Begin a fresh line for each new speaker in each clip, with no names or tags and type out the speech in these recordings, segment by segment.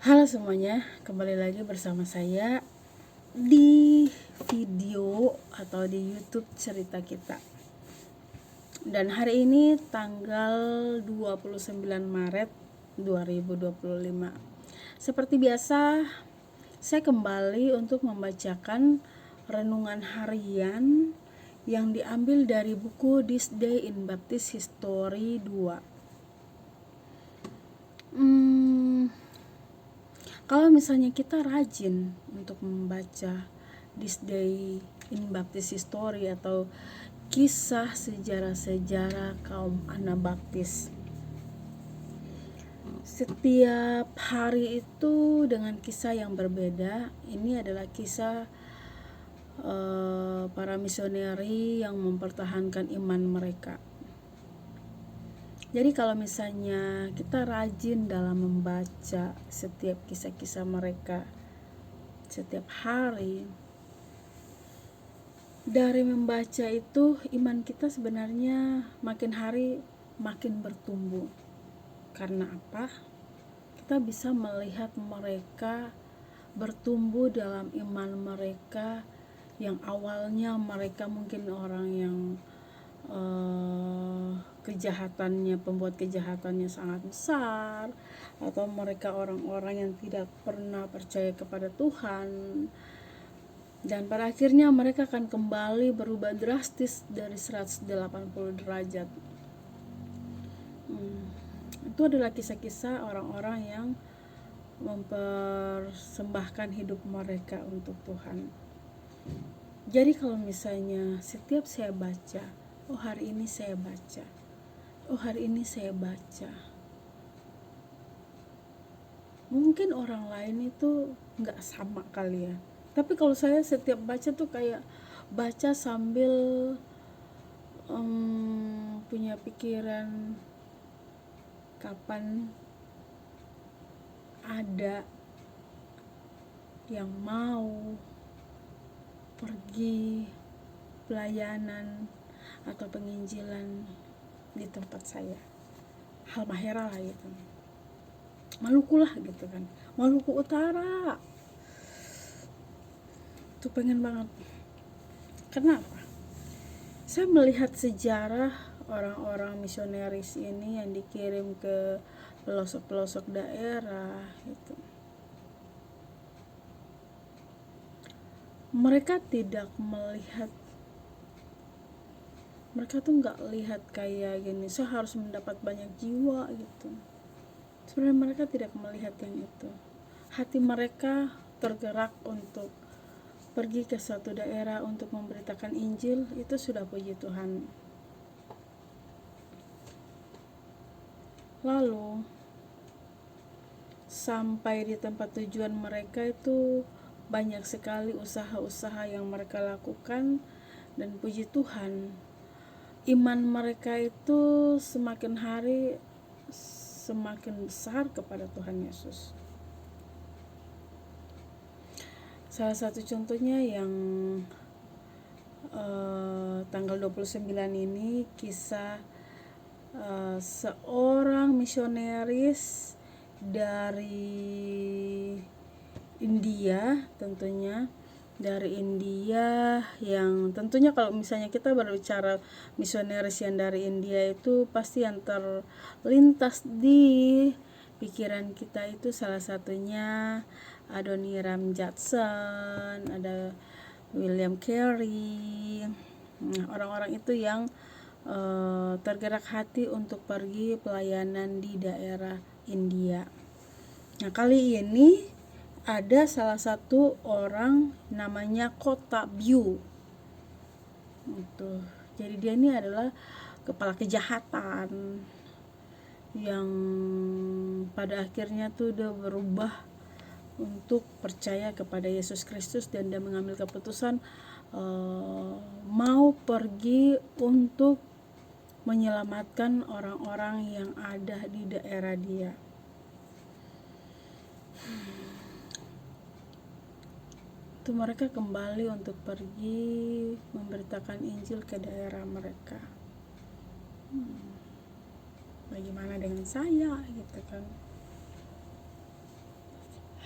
Halo semuanya, kembali lagi bersama saya di video atau di YouTube cerita kita. Dan hari ini tanggal 29 Maret 2025. Seperti biasa, saya kembali untuk membacakan renungan harian yang diambil dari buku This Day in Baptist History 2. Kalau misalnya kita rajin untuk membaca This Day in Baptist History atau kisah sejarah-sejarah kaum Anabaptis, setiap hari itu dengan kisah yang berbeda. Ini adalah kisah para misioneri yang mempertahankan iman mereka. Jadi kalau misalnya kita rajin dalam membaca setiap kisah-kisah mereka setiap hari, dari membaca itu iman kita sebenarnya makin hari makin bertumbuh. Karena apa? Kita bisa melihat mereka bertumbuh dalam iman mereka yang awalnya mereka mungkin orang yang pembuat kejahatannya sangat besar, atau mereka orang-orang yang tidak pernah percaya kepada Tuhan, dan pada akhirnya mereka akan kembali berubah drastis dari 180 derajat. Itu adalah kisah-kisah orang-orang yang mempersembahkan hidup mereka untuk Tuhan. Jadi kalau misalnya setiap saya baca, hari ini saya baca, hari ini saya baca, mungkin orang lain itu nggak sama kali ya, tapi kalau saya setiap baca tuh kayak baca sambil punya pikiran kapan ada yang mau pergi pelayanan atau penginjilan di tempat saya, Halmahera lah gitu, Maluku lah gitu kan, Maluku Utara tuh pengen banget. Kenapa? Saya melihat sejarah orang-orang misionaris ini yang dikirim ke pelosok-pelosok daerah itu. Mereka tidak melihat, mereka tuh nggak lihat kayak gini, saya harus mendapat banyak jiwa gitu. Sebenarnya mereka tidak melihat yang itu. Hati mereka tergerak untuk pergi ke suatu daerah untuk memberitakan Injil, itu sudah puji Tuhan. Lalu sampai di tempat tujuan mereka itu banyak sekali usaha-usaha yang mereka lakukan, dan puji Tuhan, iman mereka itu semakin hari semakin besar kepada Tuhan Yesus. Salah satu contohnya yang tanggal 29 ini, kisah seorang misionaris dari India, tentunya dari India, yang tentunya kalau misalnya kita berbicara misionaris yang dari India itu pasti yang terlintas di pikiran kita itu salah satunya Adoniram Judson, ada William Carey. Orang-orang itu yang tergerak hati untuk pergi pelayanan di daerah India. Nah, kali ini ada salah satu orang namanya Kota Biu. Jadi dia ini adalah kepala kejahatan yang pada akhirnya tuh dia berubah untuk percaya kepada Yesus Kristus, dan dia mengambil keputusan mau pergi untuk menyelamatkan orang-orang yang ada di daerah dia. Itu mereka kembali untuk pergi memberitakan Injil ke daerah mereka. Bagaimana dengan saya gitu kan?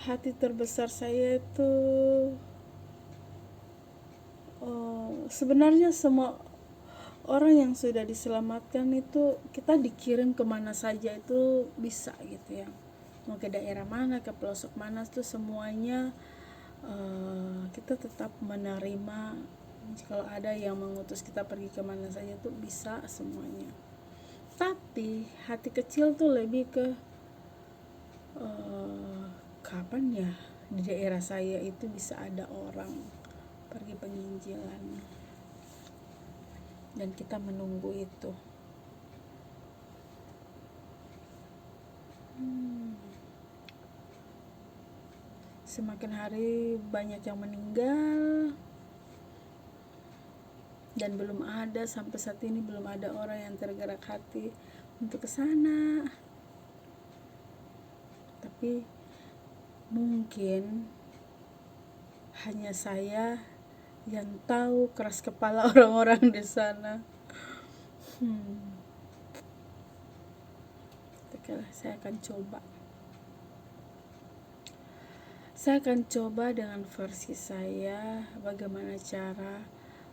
hati terbesar saya itu sebenarnya semua orang yang sudah diselamatkan itu kita dikirim kemana saja itu bisa gitu ya, mau ke daerah mana, ke pelosok mana itu semuanya kita tetap menerima. Kalau ada yang mengutus kita pergi kemana saja tuh bisa semuanya. Tapi hati kecil tuh lebih ke kapan ya di daerah saya itu bisa ada orang pergi penginjilan, dan kita menunggu itu. Semakin hari banyak yang meninggal, dan belum ada, sampai saat ini belum ada orang yang tergerak hati untuk ke sana. Tapi mungkin hanya saya yang tahu keras kepala orang-orang di sana. Oke, saya akan coba. Saya akan coba dengan versi saya bagaimana cara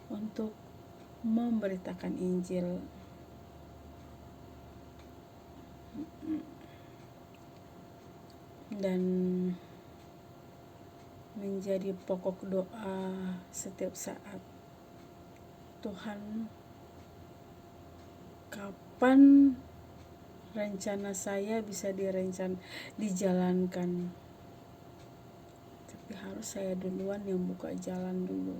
untuk memberitakan Injil. Dan menjadi pokok doa setiap saat. Tuhan, kapan rencana saya bisa dijalankan? Tapi harus saya duluan yang buka jalan dulu.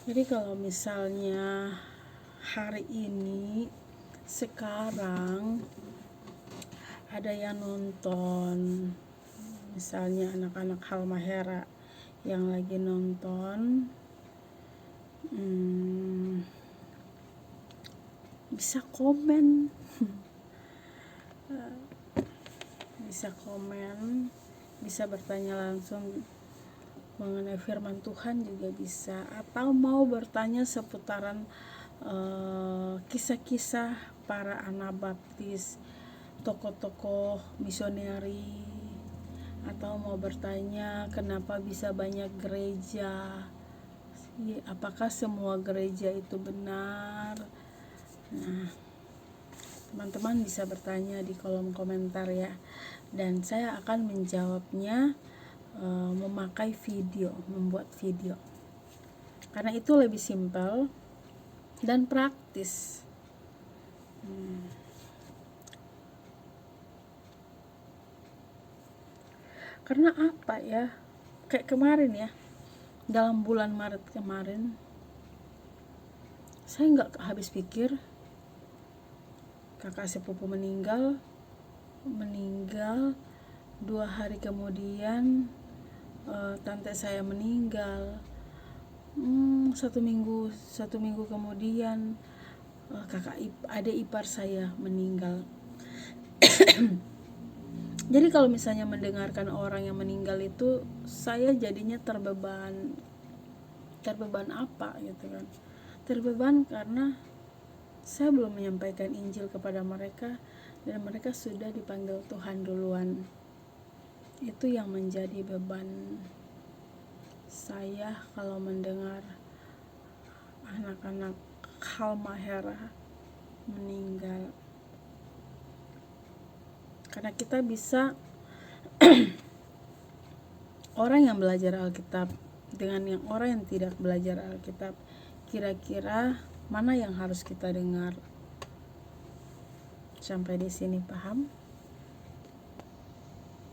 Jadi kalau misalnya hari ini, sekarang ada yang nonton, misalnya anak-anak Halmahera yang lagi nonton, bisa komen bisa bertanya langsung mengenai firman Tuhan juga bisa, atau mau bertanya seputaran kisah-kisah para Anabaptis, tokoh-tokoh misioneri, atau mau bertanya kenapa bisa banyak gereja, apakah semua gereja itu benar. Nah, teman-teman bisa bertanya di kolom komentar ya, dan saya akan menjawabnya memakai video, membuat video, karena itu lebih simpel dan praktis. Karena apa ya, kayak kemarin ya, dalam bulan Maret kemarin saya nggak habis pikir kakak sepupu meninggal 2 hari kemudian tante saya meninggal, 1 minggu kemudian adik ipar saya meninggal. Jadi kalau misalnya mendengarkan orang yang meninggal itu, saya jadinya terbeban apa gitu kan, terbeban karena saya belum menyampaikan Injil kepada mereka, dan mereka sudah dipanggil Tuhan duluan. Itu yang menjadi beban saya kalau mendengar anak-anak Halmahera meninggal. Karena kita bisa orang yang belajar Alkitab dengan yang orang yang tidak belajar Alkitab, kira-kira mana yang harus kita dengar? Sampai di sini paham?